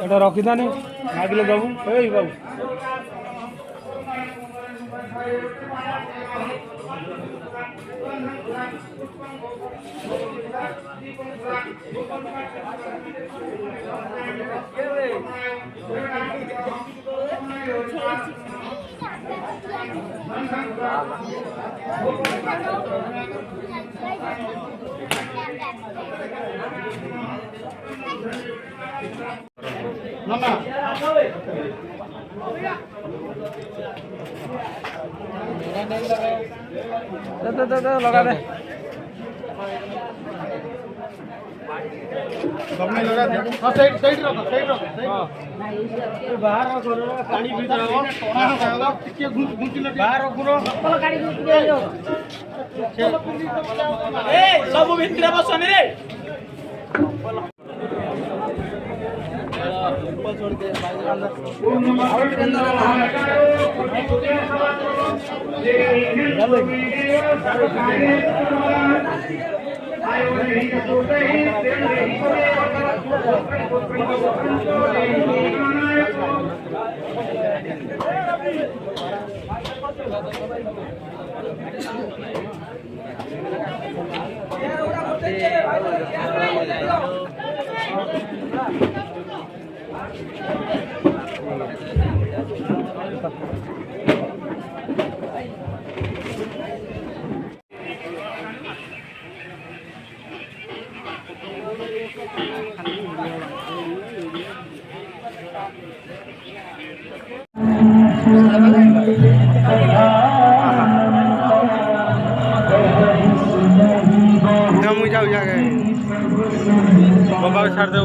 এটা রকিদানি মাগিলে যাবো এই বাবু लगा दे सबने लगा दे हां साइड साइड रखो हां बाहर रखो पानी भीतर आओ टोना खाओ टिके घुंची लगे बाहर रखो चप्पल गाड़ी घुंची ले जाओ ए सब भीतर बसने रे चप्पल छोड़ के बाहर अंदर मुझे जाओ जाके बाबा छाड़ दे